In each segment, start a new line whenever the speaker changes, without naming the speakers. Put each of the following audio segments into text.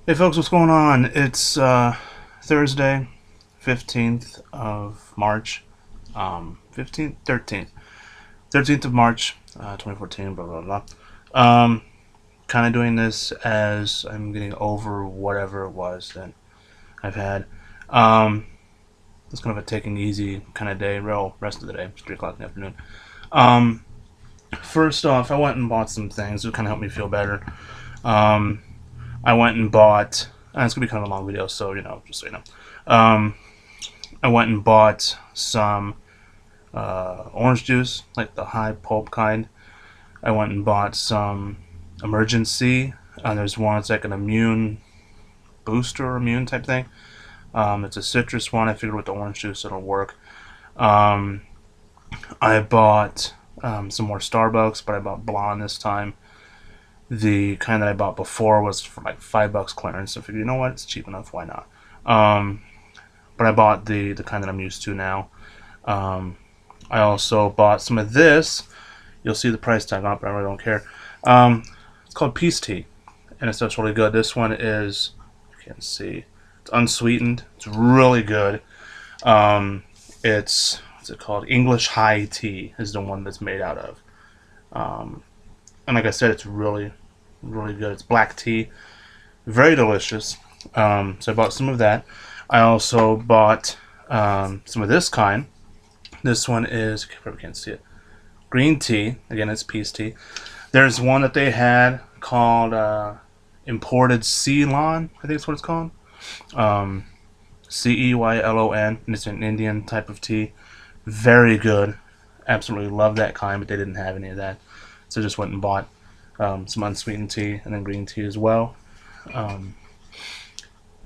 Hey folks, what's going on? It's Thursday, 15th of March, 15th, 13th of March, 2014, blah, blah, blah. Kind of doing this as I'm getting over whatever it was that I've had. It's kind of a taking easy kind of day, real rest of the day, it's 3 o'clock in the afternoon. Um, First off, I went and bought some things to kind of help me feel better. Um, I went and bought. It's gonna be kind of a long video, so just so you know. Um, I went and bought some orange juice, like the high pulp kind. I went and bought some Emergency. There's one that's like an immune booster or immune type thing. It's a citrus one. I figured with the orange juice it'll work. Um, I bought some more Starbucks, but I bought Blonde this time. The kind that I bought before was for like $5 clearance. So I figured, you know what, it's cheap enough. Why not? But I bought the kind that I'm used to now. I also bought some of this. You'll see the price tag on it, but I really don't care. It's called Peace Tea, and it's just really good. This one is, you can't see, it's unsweetened. It's really good. It's what's it called? English High Tea is the one that's made out of. And like I said, it's really, really good. It's black tea, very delicious. So I bought some of that. I also bought some of this kind. This one is, you probably can't see it, green tea. Again, it's peace tea. There's one that they had called imported Ceylon, I think that's what it's called. Ceylon, and it's an Indian type of tea. Very good. Absolutely love that kind, but they didn't have any of that. So I just went and bought some unsweetened tea and then green tea as well. So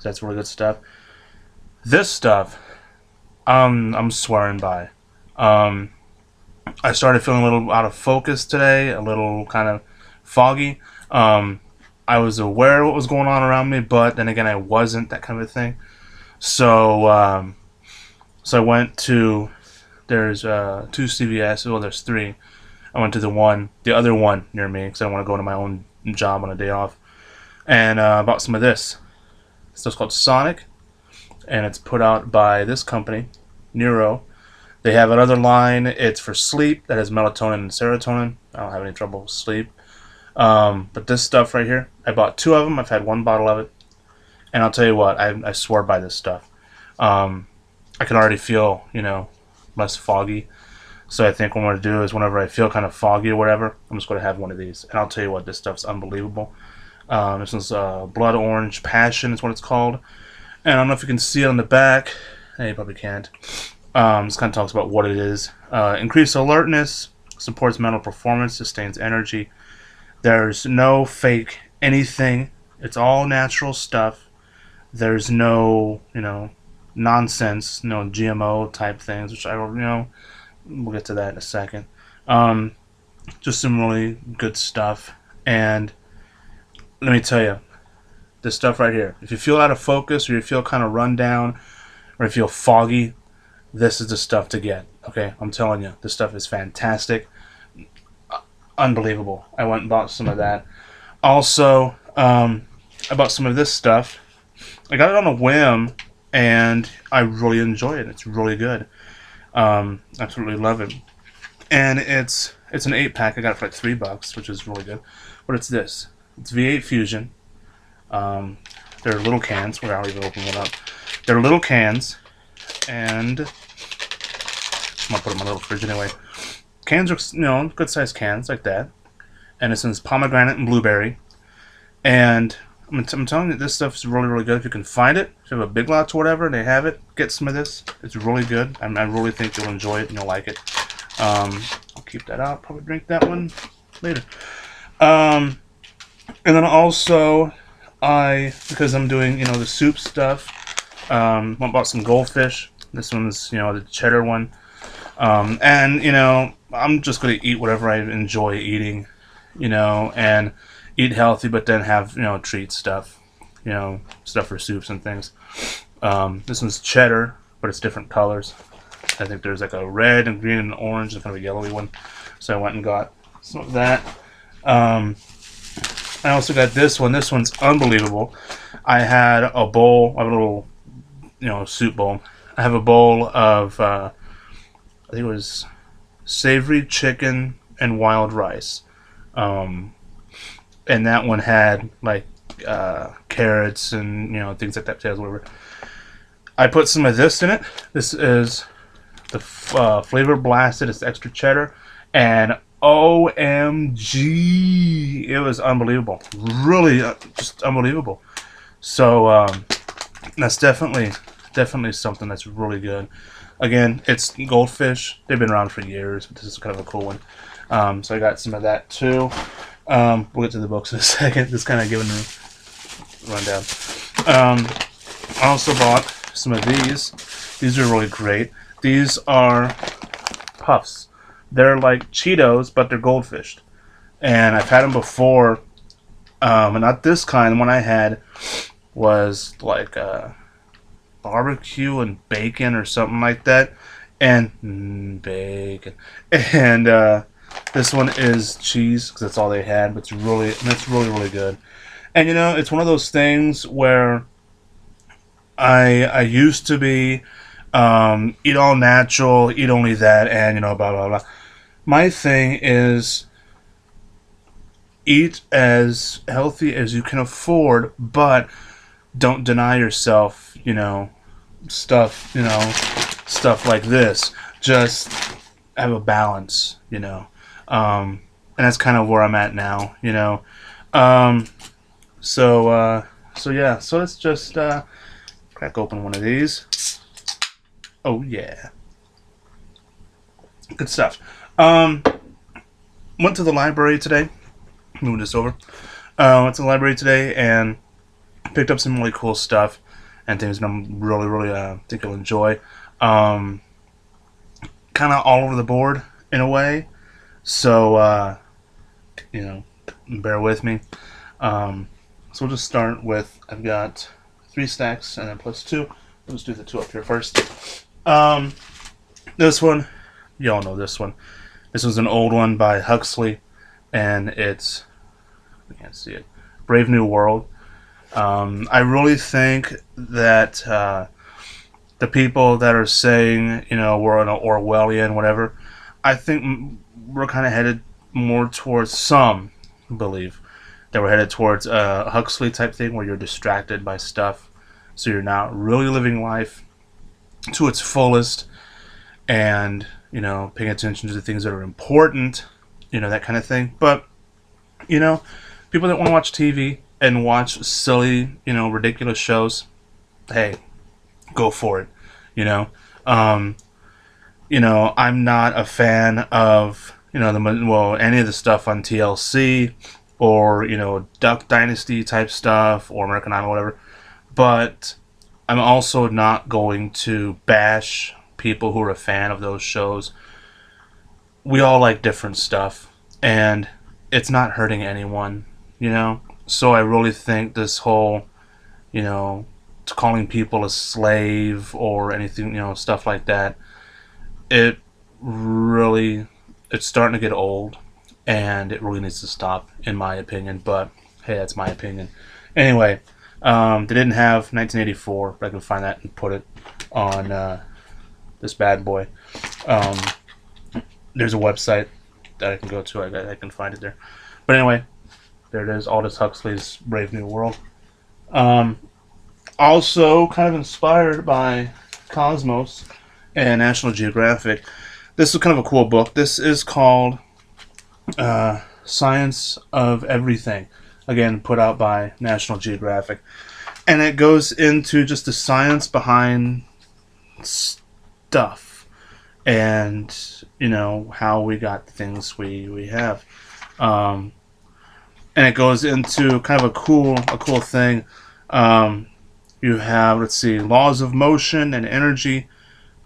that's really good stuff. This stuff, I'm swearing by. I started feeling a little out of focus today, a little kind of foggy. I was aware of what was going on around me, but then again, I wasn't, that kind of a thing. So, so I went to, there's 2 CVS, well, there's 3. I went to the other one near me because I don't want to go to my own job on a day off, and bought some of this. So it's called Sonic, and it's put out by this company, Neuro. They have another line. It's for sleep that has melatonin and serotonin. I don't have any trouble with sleep. But this stuff right here, I bought 2 of them. I've had 1 bottle of it, and I'll tell you what, I swear by this stuff. I can already feel, less foggy. So I think what I'm going to do is whenever I feel kind of foggy or whatever, I'm just going to have one of these. And I'll tell you what, this stuff's unbelievable. This is Blood Orange Passion is what it's called. And I don't know if you can see it on the back. Hey, you probably can't. This kind of talks about what it is. Increased alertness, supports mental performance, sustains energy. There's no fake anything. It's all natural stuff. There's no, nonsense, no GMO type things, which I don't, we'll get to that in a second. Just some really good stuff. And let me tell you, this stuff right here, if you feel out of focus or you feel kind of run down or if you feel foggy, this is the stuff to get. Okay, I'm telling you, this stuff is fantastic. Unbelievable. I went and bought some of that. Also, I bought some of this stuff. I got it on a whim, and I really enjoy it. It's really good. Absolutely love it. And it's an 8-pack. I got it for like $3, which is really good. But it's this. It's V8 Fusion. They're little cans. Without even opening it up. They're little cans, and I'm gonna put them in my little fridge anyway. Cans are, good sized cans like that. And it's in pomegranate and blueberry. And I'm telling you, this stuff is really, really good. If you can find it, if you have a Big Lots or whatever, and they have it, get some of this. It's really good. I really think you'll enjoy it and you'll like it. I'll keep that out. Probably drink that one later. And then also, because I'm doing, the soup stuff, I bought some goldfish. This one's, the cheddar one. And, I'm just going to eat whatever I enjoy eating, and eat healthy, but then have, treat stuff, stuff for soups and things. This one's cheddar, but it's different colors. I think there's like a red and green and orange and kind of a yellowy one. So I went and got some of that. I also got this one. This one's unbelievable. I had a bowl, a little, soup bowl. I have a bowl of, I think it was savory chicken and wild rice. And that one had like carrots and things like that, potatoes, whatever. I put some of this in it. This is the flavor blasted. It's extra cheddar, and OMG, it was unbelievable. Really, just unbelievable. So that's definitely something that's really good. Again, it's goldfish. They've been around for years, but this is kind of a cool one. So I got some of that too. We'll get to the books in a second. Just kind of giving me a rundown. I also bought some of these. These are really great. These are puffs. They're like Cheetos, but they're goldfished. And I've had them before. And not this kind. The one I had was like barbecue and bacon or something like that. And bacon. And this one is cheese because that's all they had. But it's really good. And it's one of those things where I used to be eat all natural, eat only that, and blah blah blah. My thing is eat as healthy as you can afford, but don't deny yourself, stuff like this. Just have a balance, and that's kind of where I'm at now, So yeah, so let's just crack open one of these. Oh yeah, good stuff. Went to the library today. Moving this over. Went to the library today and picked up some really cool stuff and things that I'm really think you'll enjoy. Kind of all over the board in a way. So bear with me. So we'll just start with, I've got 3 stacks and then plus 2. Let's do the 2 up here first. This one, y'all know this one. This was an old one by Huxley, and it's, I can't see it, Brave New World. I really think that the people that are saying, we're in an Orwellian, whatever, I think we're kind of headed more towards, some believe that we're headed towards a Huxley type thing where you're distracted by stuff, so you're not really living life to its fullest and, paying attention to the things that are important, that kind of thing. But, people that want to watch TV and watch silly, ridiculous shows, hey, go for it, I'm not a fan of, any of the stuff on TLC or, Duck Dynasty type stuff or American Idol, whatever. But I'm also not going to bash people who are a fan of those shows. We all like different stuff, and it's not hurting anyone, So I really think this whole, calling people a slave or anything, stuff like that, it's starting to get old, and it really needs to stop, in my opinion. But hey, that's my opinion. Anyway, they didn't have 1984, but I can find that and put it on this bad boy. There's a website that I can go to. I can find it there. But anyway, there it is. Aldous Huxley's Brave New World. Also, kind of inspired by Cosmos and National Geographic. This is kind of a cool book. This is called Science of Everything. Again, put out by National Geographic. And it goes into just the science behind stuff. And, how we got the things we have. And it goes into kind of a cool thing. You have, laws of motion and energy,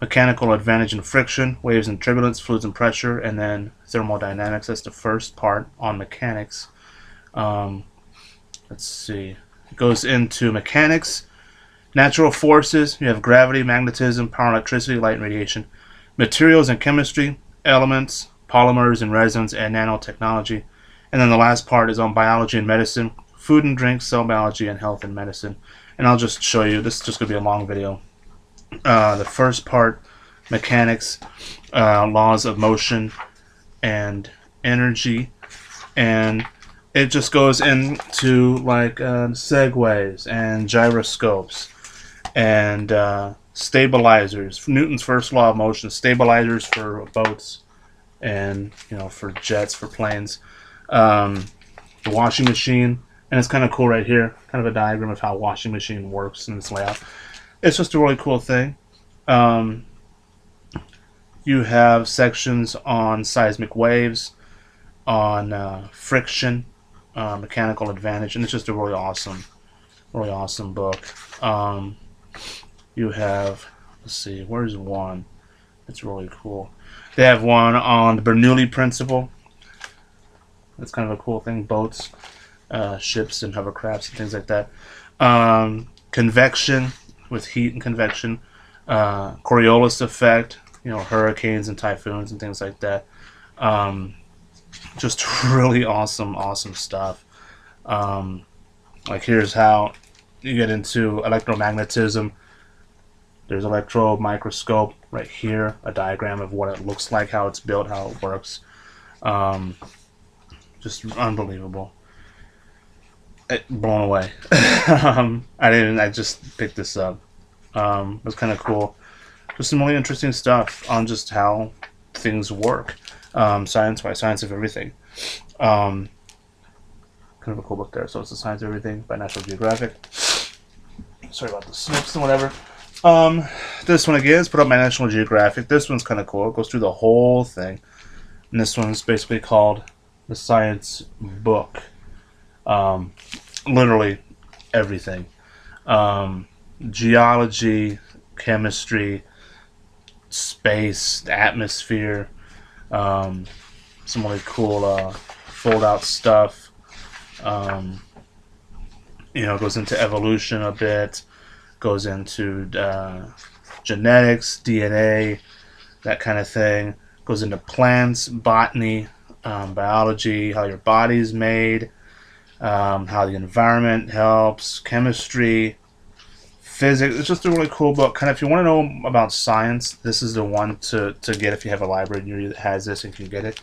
mechanical advantage and friction, waves and turbulence, fluids and pressure, and then thermodynamics. That's the first part on mechanics. It goes into mechanics, natural forces. You have gravity, magnetism, power, electricity, light and radiation. Materials and chemistry, elements, polymers and resins, and nanotechnology. And then the last part is on biology and medicine, food and drink, cell biology, and health and medicine. And I'll just show you. This is just going to be a long video. The first part, mechanics, laws of motion and energy, and it just goes into like segways and gyroscopes and stabilizers. Newton's first law of motion, stabilizers for boats and for jets, for planes. The washing machine, and it's kind of cool right here, kind of a diagram of how a washing machine works in its layout. It's just a really cool thing. You have sections on seismic waves, on friction, mechanical advantage, and it's just a really awesome book. You have, let's see, where's one? It's really cool. They have one on the Bernoulli principle. That's kind of a cool thing. Boats, ships, and hovercrafts and things like that. Convection, with heat and convection. Coriolis effect, hurricanes and typhoons and things like that. Just really awesome stuff. Like here's how you get into electromagnetism. There's electro microscope right here, a diagram of what it looks like, how it's built, how it works. Just unbelievable. Blown away. I just picked this up. It was kind of cool. Just some really interesting stuff on just how things work. Science-wise, Science of Everything. Kind of a cool book there. So it's The Science of Everything by National Geographic. Sorry about the snips and whatever. This one again is put up by National Geographic. This one's kind of cool. It goes through the whole thing. And this one's basically called The Science Book. Literally everything. Geology, chemistry, space, atmosphere, some really cool fold-out stuff. Goes into evolution a bit, goes into genetics, DNA, that kind of thing. Goes into plants, botany, biology, how your body's made, how the environment helps, chemistry, physics. It's just a really cool book. Kind of, if you want to know about science, this is the one to get if you have a library near you that has this and can get it.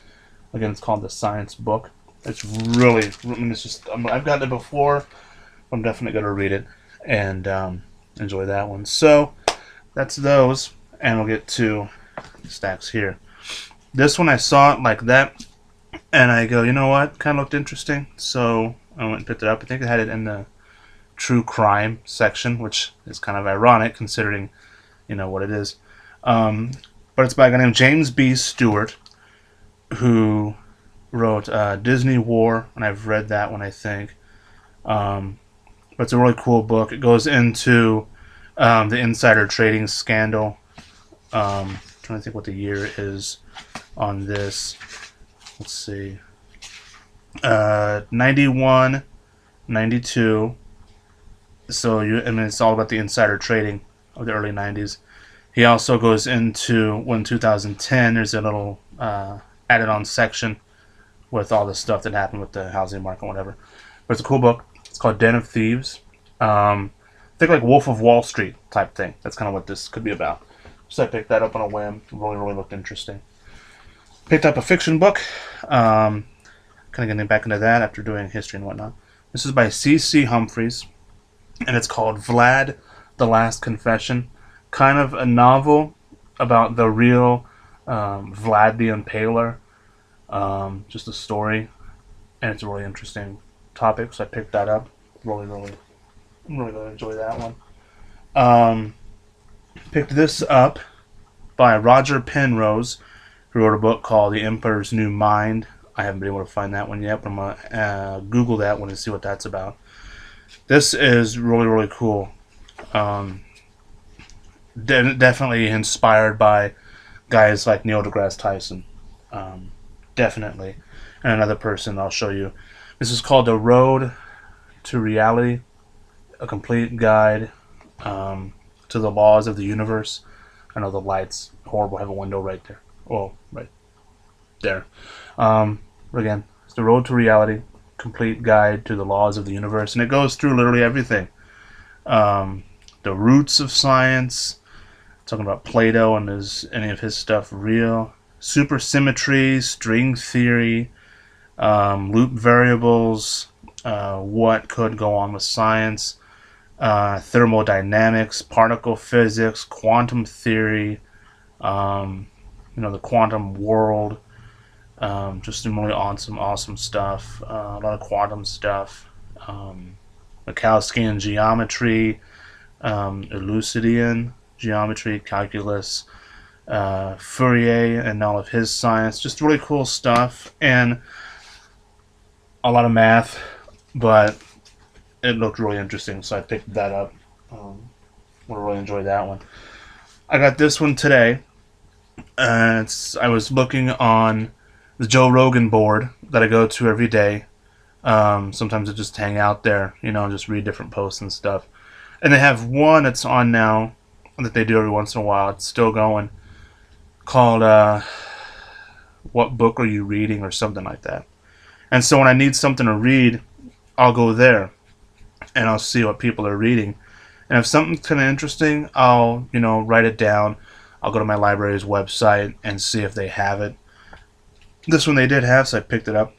Again, it's called The Science Book. It's really, it's just, I've gotten it before. I'm definitely going to read it and enjoy that one. So that's those, and we'll get to stacks here. This one, I saw it like that, and I go, you know what? Kind of looked interesting, so I went and picked it up. I think I had it in the true crime section, which is kind of ironic considering, what it is. But it's by a guy named James B. Stewart, who wrote Disney War, and I've read that one, I think. But it's a really cool book. It goes into the insider trading scandal. Trying to think what the year is on this. Let's see. 91, 92. So it's all about the insider trading of the early 90s. He also goes into when 2010. There's a little added on section with all the stuff that happened with the housing market, whatever. But it's a cool book. It's called Den of Thieves. Think like Wolf of Wall Street type thing. That's kind of what this could be about. So I picked that up on a whim. It really looked interesting. Picked up a fiction book. Kind of getting back into that after doing history and whatnot. This is by C.C. Humphreys, and it's called Vlad, the Last Confession. Kind of a novel about the real Vlad the Impaler. Just a story, and it's a really interesting topic, so I picked that up. I'm really going to enjoy that one. Picked this up by Roger Penrose, who wrote a book called The Emperor's New Mind. I haven't been able to find that one yet, but I'm going to Google that one and see what that's about. This is really cool. Definitely inspired by guys like Neil deGrasse Tyson. Definitely. And another person I'll show you. This is called The Road to Reality, a complete guide to the laws of the universe. I know the light's horrible. I have a window right there. Well, right there. Again, The Road to Reality, Complete Guide to the Laws of the Universe. And it goes through literally everything. The roots of science, talking about Plato and is any of his stuff real. Supersymmetry, string theory, loop variables, what could go on with science, thermodynamics, particle physics, quantum theory, the quantum world, just some really awesome stuff, a lot of quantum stuff, Minkowskian geometry, Euclidean geometry, calculus, Fourier and all of his science, just really cool stuff, and a lot of math, but it looked really interesting, so I picked that up. Really enjoyed that one. I got this one today. I was looking on the Joe Rogan board that I go to every day. Sometimes I just hang out there, just read different posts and stuff. And they have one that's on now that they do every once in a while. It's still going, called What Book Are You Reading, or something like that. And so when I need something to read, I'll go there and I'll see what people are reading. And if something's kind of interesting, I'll, write it down. I'll go to my library's website and see if they have it. This one they did have, so I picked it up.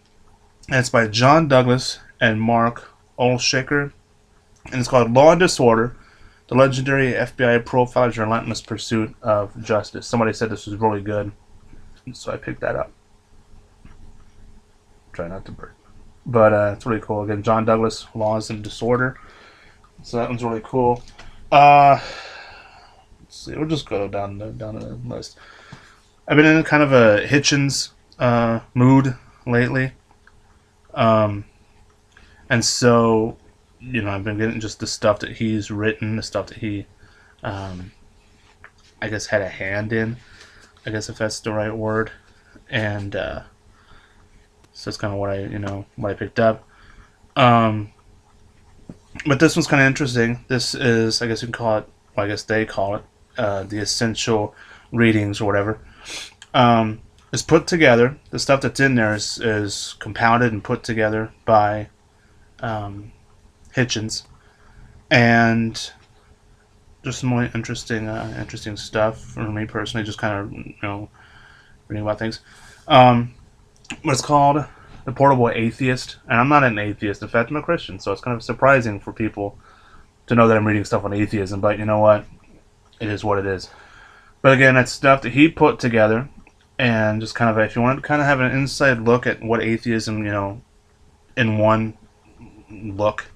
And it's by John Douglas and Mark Olshaker. And it's called Law and Disorder, the legendary FBI profiler's relentless pursuit of justice. Somebody said this was really good, so I picked that up. Try not to burp. But it's really cool. Again, John Douglas, Laws and Disorder. So that one's really cool. Let's see. We'll just go down the list. I've been in kind of a Hitchens mood lately. And so, I've been getting just the stuff that he's written, the stuff that he, I guess, had a hand in. I guess if that's the right word. And so that's kind of what I picked up. But this one's kind of interesting. This is, I guess you can call it, well, I guess they call it, the essential readings or whatever. It's put together. The stuff that's in there is compounded and put together by Hitchens, and just some really interesting stuff for me personally. Just kind of reading about things. What it's called, The Portable Atheist, and I'm not an atheist. In fact, I'm a Christian, so it's kind of surprising for people to know that I'm reading stuff on atheism. But you know what? It is what it is. But again, it's stuff that he put together, and just kind of, if you want to kind of have an inside look at what atheism, in one look,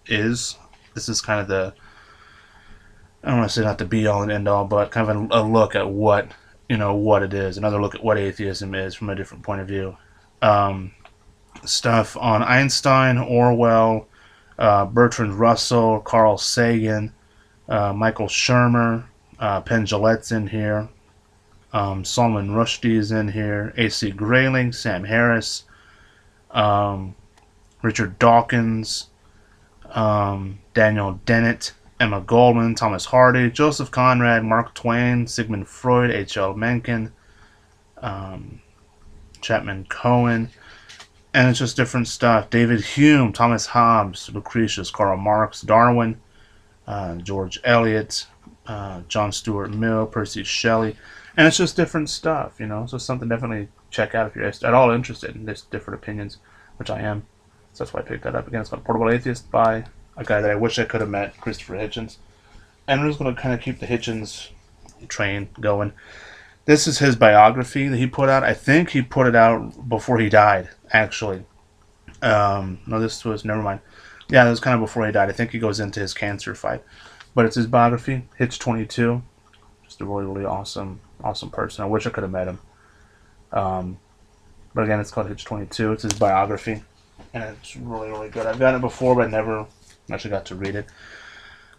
is. This is kind of the, I don't want to say not the be all and end all, but kind of a look at what what it is. Another look at what atheism is from a different point of view. Stuff on Einstein, Orwell, Bertrand Russell, Carl Sagan, Michael Shermer, Penn Jillette's in here, Salman Rushdie is in here, A.C. Grayling, Sam Harris, Richard Dawkins, Daniel Dennett, Emma Goldman, Thomas Hardy, Joseph Conrad, Mark Twain, Sigmund Freud, H.L. Mencken, Chapman Cohen, and it's just different stuff. David Hume, Thomas Hobbes, Lucretius, Karl Marx, Darwin, George Eliot, John Stuart Mill, Percy Shelley, and it's just different stuff, so something definitely check out if you're at all interested in this different opinions, which I am. So that's why I picked that up. Again, it's called Portable Atheist by a guy that I wish I could have met, Christopher Hitchens. And we're just going to kind of keep the Hitchens train going. This is his biography that he put out. I think he put it out before he died, actually. No, this was, never mind. Yeah, it was kind of before he died. I think he goes into his cancer fight. But it's his biography, Hitch 22. Just a really, really awesome person. I wish I could have met him. But again, it's called Hitch 22. It's his biography. And it's really, really good. I've gotten it before, but I never actually got to read it.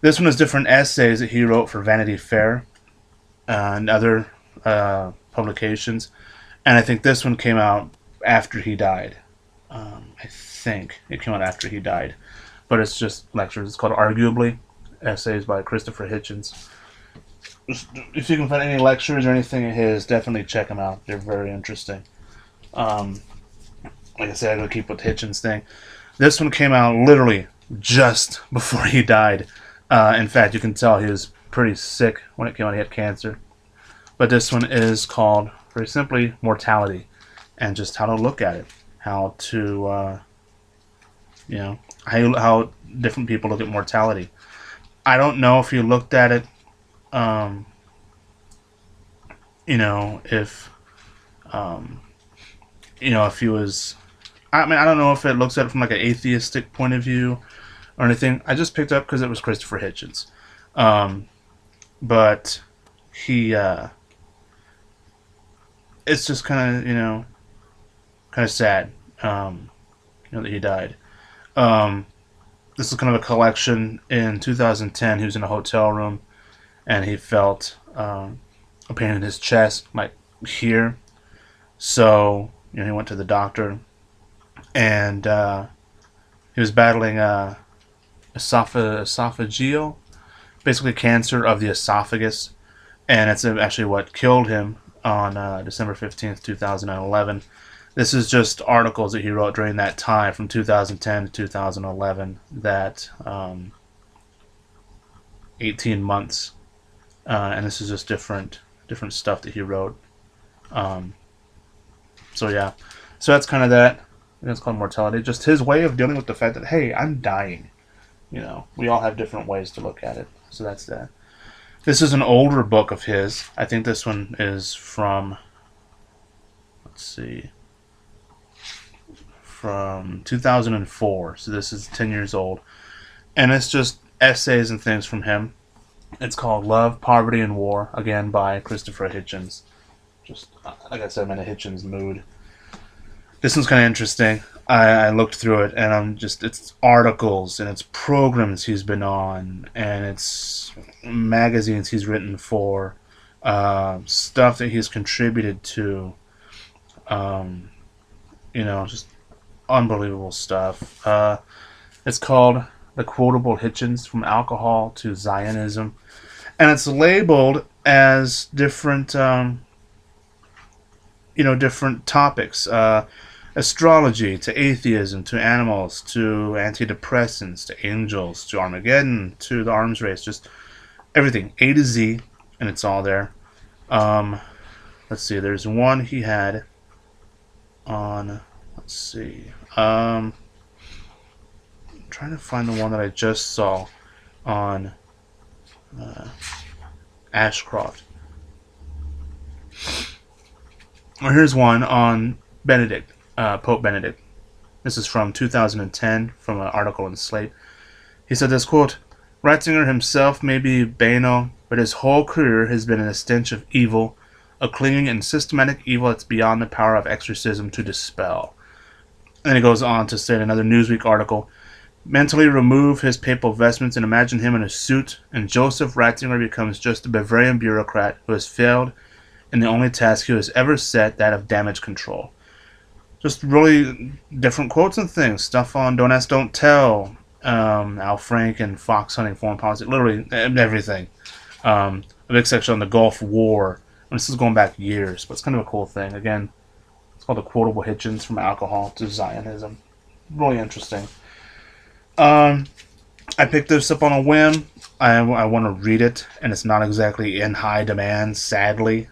This one is different essays that he wrote for Vanity Fair and other publications. And I think this one came out after he died. I think it came out after he died. But it's just lectures. It's called Arguably, Essays by Christopher Hitchens. If you can find any lectures or anything of his, definitely check them out. They're very interesting. like I said, I gotta keep with Hitchens thing. This one came out literally just before he died. In fact, you can tell he was pretty sick when it came out. He had cancer. But this one is called, very simply, Mortality, and just how to look at it, how to, how different people look at mortality. I don't know if you looked at it, if, if he was, I mean, I don't know if it looks at it from like an atheistic point of view or anything. I just picked up because it was Christopher Hitchens. But he, it's just kind of sad, that he died. This is kind of a collection. In 2010, he was in a hotel room, and he felt a pain in his chest, like here. So, he went to the doctor, and he was battling esophageal, basically cancer of the esophagus, and it's actually what killed him on December 15th, 2011. This is just articles that he wrote during that time from 2010 to 2011, that 18 months, and this is just different stuff that he wrote. So yeah, so that's kind of that. It's called Mortality. Just his way of dealing with the fact that, hey, I'm dying. We all have different ways to look at it. So that's that. This is an older book of his. I think this one is from, let's see, from 2004. So this is 10 years old. And it's just essays and things from him. It's called Love, Poverty, and War, again by Christopher Hitchens. Just, like I said, I'm in a Hitchens mood. This one's kind of interesting. I looked through it, and it's articles, and it's programs he's been on, and it's magazines he's written for, stuff that he's contributed to, just unbelievable stuff. It's called The Quotable Hitchens, From Alcohol to Zionism, and it's labeled as different, different topics, astrology to atheism to animals to antidepressants to angels to Armageddon to the arms race, just everything A to Z, and it's all there. Let's see, there's one he had on, let's see, I'm trying to find the one that I just saw on Ashcroft. Well, here's one on Benedict, Pope Benedict. This is from 2010, from an article in Slate. He said this, quote, Ratzinger himself may be banal, but his whole career has been a stench of evil, a clinging and systematic evil that's beyond the power of exorcism to dispel. And he goes on to say in another Newsweek article, mentally remove his papal vestments and imagine him in a suit, and Joseph Ratzinger becomes just a Bavarian bureaucrat who has failed in the only task he has ever set, that of damage control. Just really different quotes and things. Stuff on Don't Ask, Don't Tell, Al Frank and Fox Hunting Foreign Policy, literally everything. A big section on the Gulf War. And this is going back years, but it's kind of a cool thing. Again, it's called The Quotable Hitchens, From Alcohol to Zionism. Really interesting. I picked this up on a whim. I want to read it, and it's not exactly in high demand, sadly,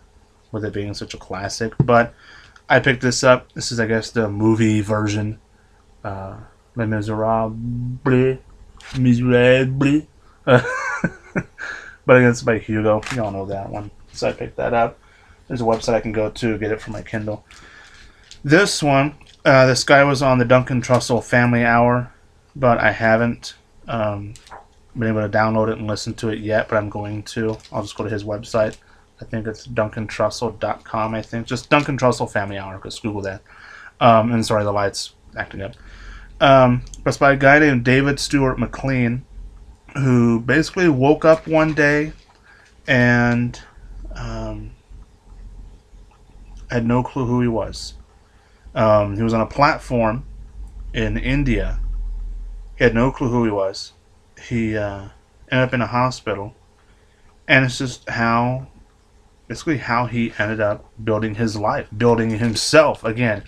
with it being such a classic, but I picked this up. This is, I guess, the movie version. Les Miserables. But again, it's by Hugo. Y'all know that one. So I picked that up. There's a website I can go to get it for my Kindle. This one, this guy was on the Duncan Trussell Family Hour, but I haven't been able to download it and listen to it yet, but I'm going to. I'll just go to his website. I think it's DuncanTrussell.com, I think. Just Duncan Trussell Family Hour. Just Google that. And sorry, the light's acting up. But it's by a guy named David Stewart McLean, who basically woke up one day and had no clue who he was. He was on a platform in India. He had no clue who he was. He ended up in a hospital. And it's just basically how he ended up building his life, building himself again.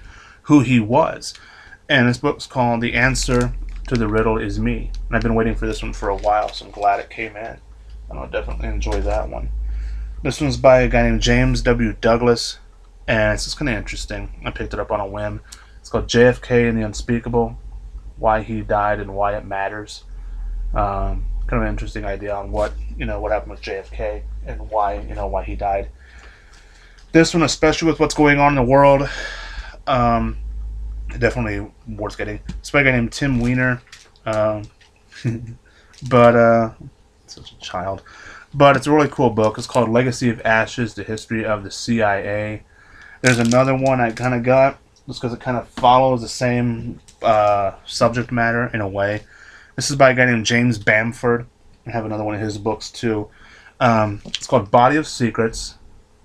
who he was. And this book's called The Answer to the Riddle Is Me. And I've been waiting for this one for a while, so I'm glad it came in. And I'll definitely enjoy that one. This one's by a guy named James W. Douglas, and it's just kind of interesting. I picked it up on a whim. It's called JFK and the Unspeakable, Why He Died and Why It Matters. Kind of an interesting idea on what happened with JFK and why he died. This one, especially with what's going on in the world, definitely worth getting. It's by a guy named Tim Weiner, but such a child. But it's a really cool book. It's called Legacy of Ashes: The History of the CIA. There's another one I kind of got just because it kind of follows the same subject matter in a way. This is by a guy named James Bamford. I have another one of his books too. It's called Body of Secrets: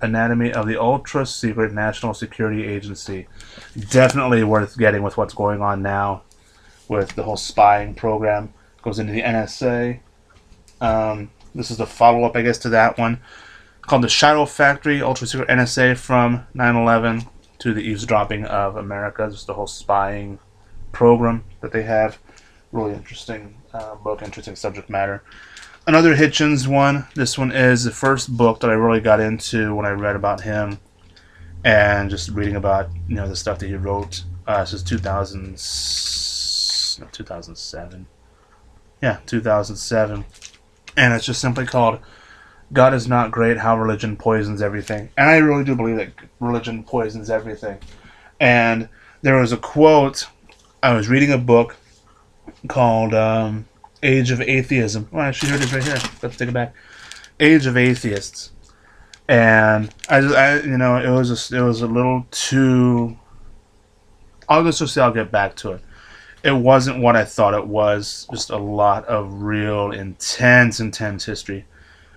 Anatomy of the Ultra Secret National Security Agency. Definitely worth getting with what's going on now with the whole spying program. Goes into the NSA. This is the follow-up, I guess, to that one, called The Shadow Factory, Ultra Secret NSA from 9/11 to the Eavesdropping of America. Just the whole spying program that they have. Really interesting book, interesting subject matter. Another Hitchens one. This one is the first book that I really got into when I read about him and just reading about the stuff that he wrote. This is 2007. Yeah, 2007. And it's just simply called God Is Not Great, How Religion Poisons Everything. And I really do believe that religion poisons everything. And there was a quote. I was reading a book called Age of Atheism. Well, actually, here it is right here. Let's take it back. Age of Atheists. And it was a little too. I'll just say I'll get back to it. It wasn't what I thought it was. Just a lot of real intense history.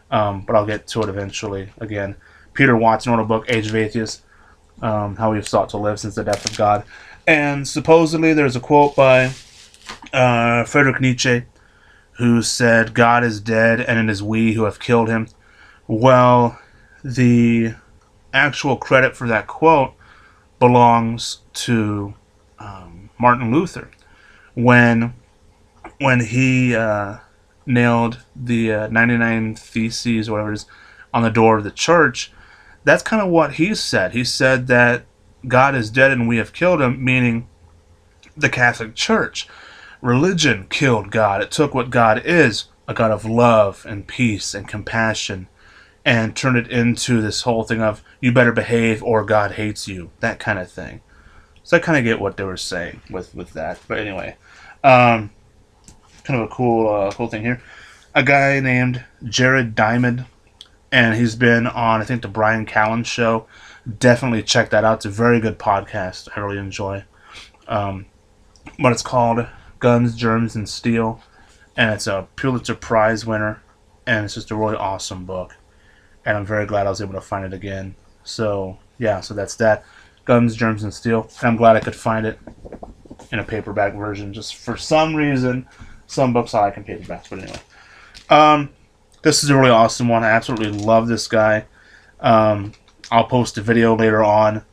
But I'll get to it eventually. Again, Peter Watson wrote a book, Age of Atheists, How We've Sought to Live Since the Death of God. And supposedly there's a quote by Friedrich Nietzsche, who said, God is dead and it is we who have killed him. Well, the actual credit for that quote belongs to Martin Luther. When he nailed the 99 Theses, or whatever it is, on the door of the church, that's kind of what he said. He said that God is dead and we have killed him, meaning the Catholic Church. Religion killed God. It took what God is, a God of love and peace and compassion, and turned it into this whole thing of you better behave or God hates you, that kind of thing. So I kind of get what they were saying with that. But anyway, kind of a cool thing here. A guy named Jared Diamond, and he's been on, I think, the Brian Callen show. Definitely check that out. It's a very good podcast. I really enjoy. But it's called Guns, Germs, and Steel, and it's a Pulitzer Prize winner, and it's just a really awesome book. And I'm very glad I was able to find it again. So yeah, so that's that. Guns, Germs, and Steel. And I'm glad I could find it in a paperback version. Just for some reason, some books I like in paperbacks. But anyway, this is a really awesome one. I absolutely love this guy. I'll post a video later on.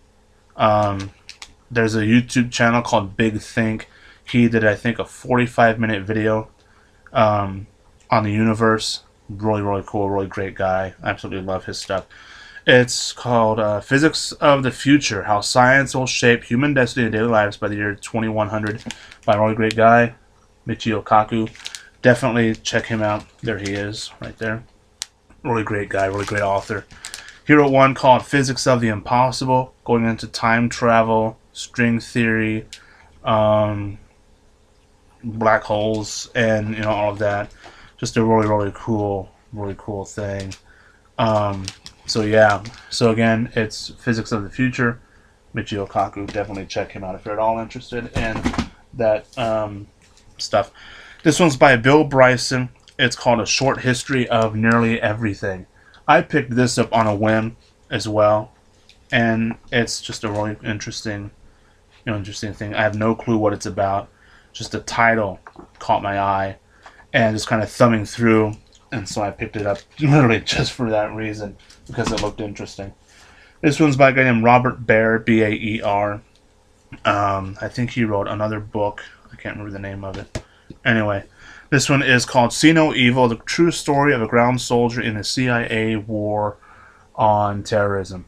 There's a YouTube channel called Big Think. He did, I think, a 45-minute video on the universe. Really, really cool. Really great guy. I absolutely love his stuff. It's called Physics of the Future, How Science Will Shape Human Destiny and Daily Lives by the Year 2100 by a really great guy, Michio Kaku. Definitely check him out. There he is, right there. Really great guy, really great author. He wrote one called Physics of the Impossible, going into time travel, string theory, black holes, and all of that. Just a really, really cool thing. So yeah, so again, it's Physics of the Future, Michio Kaku. Definitely check him out if you're at all interested in that stuff. This one's by Bill Bryson. It's called A Short History of Nearly Everything. I picked this up on a whim as well, and it's just a really interesting thing. I have no clue what it's about. Just the title caught my eye, and just kind of thumbing through, and so I picked it up literally just for that reason, because it looked interesting. This one's by a guy named Robert Baer, B-A-E-R. I think he wrote another book. I can't remember the name of it. Anyway, this one is called See No Evil, the true story of a ground soldier in the CIA war on terrorism.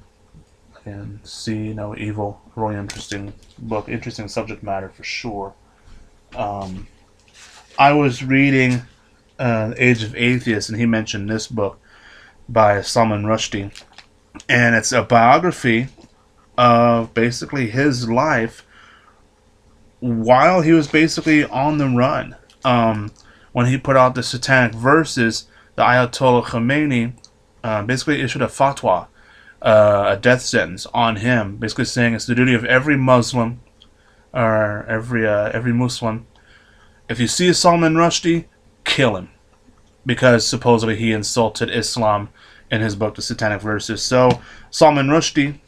And See No Evil, really interesting book, interesting subject matter for sure. Um, I was reading The Age of Atheists, and he mentioned this book by Salman Rushdie, and it's a biography of basically his life while he was basically on the run. When he put out the Satanic Verses, the Ayatollah Khomeini basically issued a fatwa, a death sentence on him, basically saying it's the duty of every Muslim or every Muslim, if you see a Salman Rushdie, kill him, because supposedly he insulted Islam in his book, The Satanic Verses. So Salman Rushdie,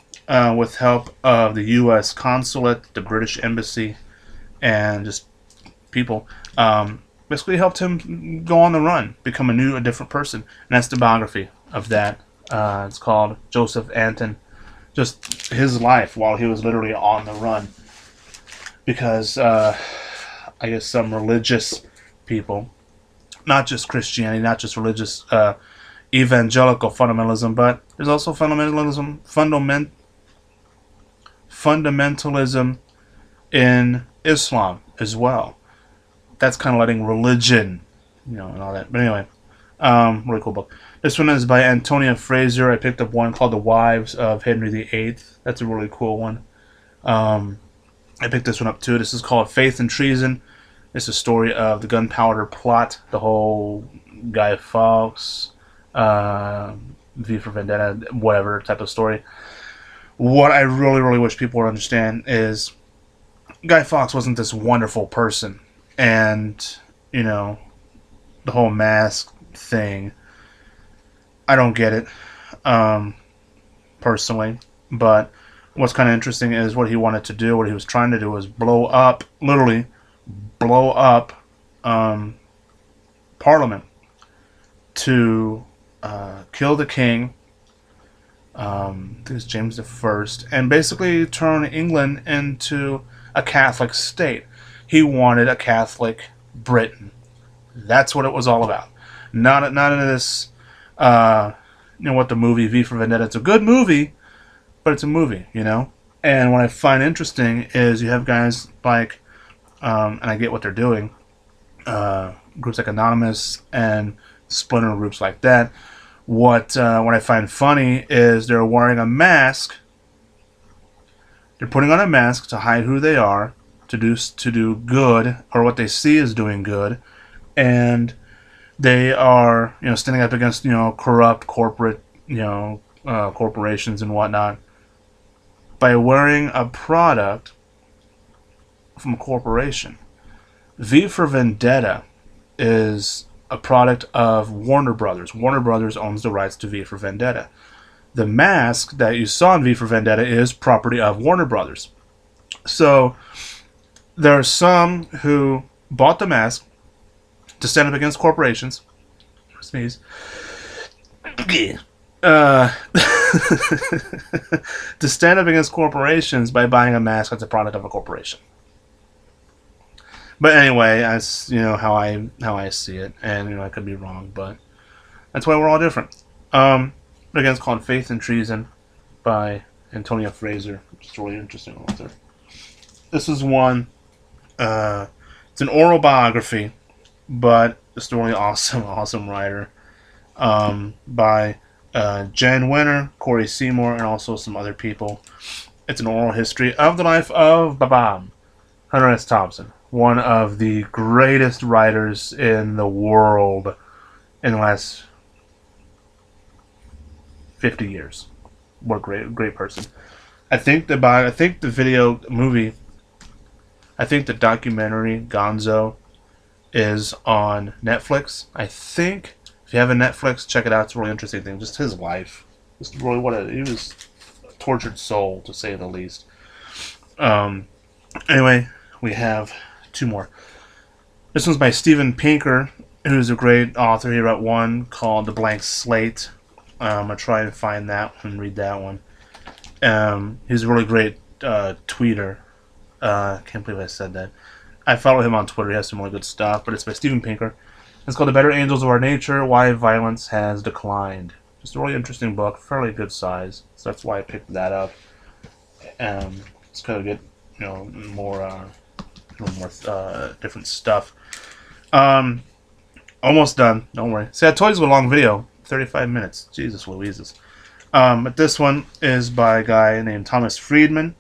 with help of the U.S. consulate, the British embassy, and just people, basically helped him go on the run, become a different person. And that's the biography of that. It's called Joseph Anton. Just his life while he was literally on the run. Because I guess some religious people, not just Christianity, not just religious evangelical fundamentalism, but there's also fundamentalism in Islam as well. That's kind of letting religion, and all that. But anyway, really cool book. This one is by Antonia Fraser. I picked up one called The Wives of Henry VIII. That's a really cool one. I picked this one up too. This is called Faith and Treason. It's a story of the gunpowder plot, the whole Guy Fawkes, V for Vendetta, whatever type of story. What I really, really wish people would understand is Guy Fawkes wasn't this wonderful person. And, the whole mask thing, I don't get it, personally. But what's kind of interesting is what he wanted to do, what he was trying to do was literally blow up Parliament to kill the king, I think it's James I, and basically turn England into a Catholic state. He wanted a Catholic Britain. That's what it was all about. Not in this, what the movie V for Vendetta. It's a good movie, but it's a movie, And what I find interesting is you have guys like, and I get what they're doing, groups like Anonymous and splinter groups like that. What I find funny is they're wearing a mask. They're putting on a mask to hide who they are, to do good, or what they see as doing good, and they are standing up against corrupt corporate corporations and whatnot by wearing a product from a corporation. V for Vendetta is a product of Warner Brothers. Warner Brothers owns the rights to V for Vendetta. The mask that you saw in V for Vendetta is property of Warner Brothers. So there are some who bought the mask to stand up against corporations. Sneeze. To stand up against corporations by buying a mask that's a product of a corporation. But anyway, that's how I see it, and I could be wrong, but that's why we're all different. Again, it's called Faith and Treason by Antonia Fraser, which is a really interesting author. This is one. It's an oral biography, but it's a really awesome writer. By Jan Wenner, Corey Seymour, and also some other people. It's an oral history of the life of Hunter S. Thompson, one of the greatest writers in the world in the last 50 years. What a great person. I think the documentary Gonzo is on Netflix. I think if you have a Netflix, check it out. It's a really interesting thing. Just his life. Just really he was a tortured soul, to say the least. Anyway, we have two more. This one's by Steven Pinker, who's a great author. He wrote one called The Blank Slate. I'm going to try and find that one and read that one. He's a really great tweeter. Can't believe I said that. I follow him on Twitter. He has some really good stuff, but it's by Steven Pinker. It's called The Better Angels of Our Nature, Why Violence Has Declined. Just a really interesting book, fairly good size, so that's why I picked that up. It's kind of get, more different stuff. Almost done. Don't worry. See, I told you it was a long video. 35 minutes. Jesus Louises. But this one is by a guy named Thomas Friedman,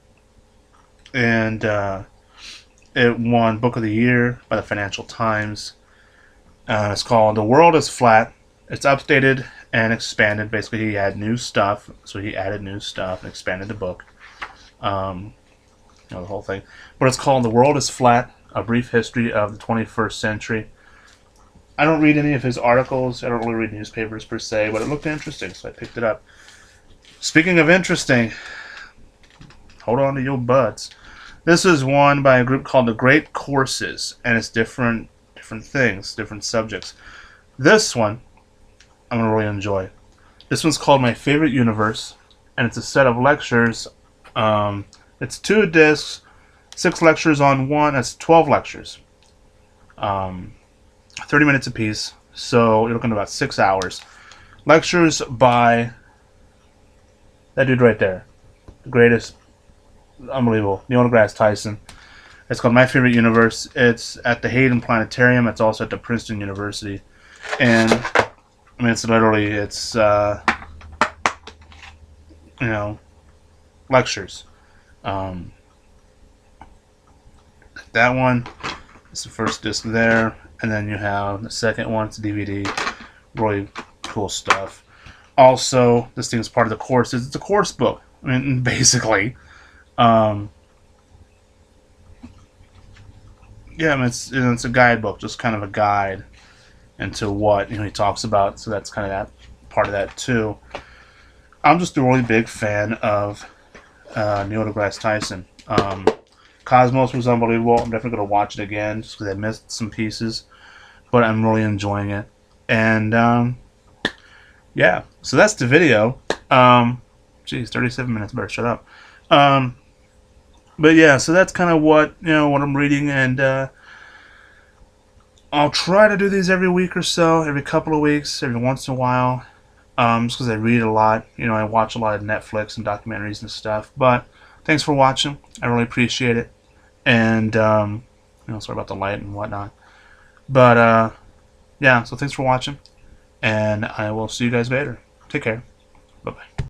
and it won Book of the Year by the Financial Times. It's called The World is Flat. It's updated and expanded. Basically, he had new stuff, so he added new stuff and expanded the book. The whole thing. But it's called The World is Flat, A Brief History of the 21st Century. I don't read any of his articles. I don't really read newspapers per se, but it looked interesting, so I picked it up. Speaking of interesting, hold on to your butts. This is one by a group called The Great Courses, and it's different things, different subjects. This one, I'm going to really enjoy. This one's called My Favorite Universe, and it's a set of lectures. It's 2 discs, 6 lectures on one. That's 12 lectures. 30 minutes apiece, so you're looking at about 6 hours. Lectures by that dude right there. The greatest, unbelievable, Neil deGrasse Tyson. It's called My Favorite Universe. It's at the Hayden Planetarium. It's also at the Princeton University. And, I mean, it's literally, lectures. That one is the first disc there. And then you have the second one. It's a DVD. Really cool stuff. Also, this thing is part of the course. It's a course book. I mean, basically. Yeah, I mean, it's a guidebook, just kind of a guide into what he talks about. So that's kind of that part of that too. I'm just a really big fan of Neil deGrasse Tyson. Cosmos was unbelievable. I'm definitely going to watch it again just because I missed some pieces, but I'm really enjoying it. And yeah, so that's the video. Geez, 37 minutes. Better shut up. But yeah, so that's kind of what what I'm reading, and I'll try to do these every week or so, every couple of weeks, every once in a while, just because I read a lot. I watch a lot of Netflix and documentaries and stuff. But thanks for watching. I really appreciate it, and sorry about the light and whatnot. But yeah, so thanks for watching, and I will see you guys later. Take care. Bye bye.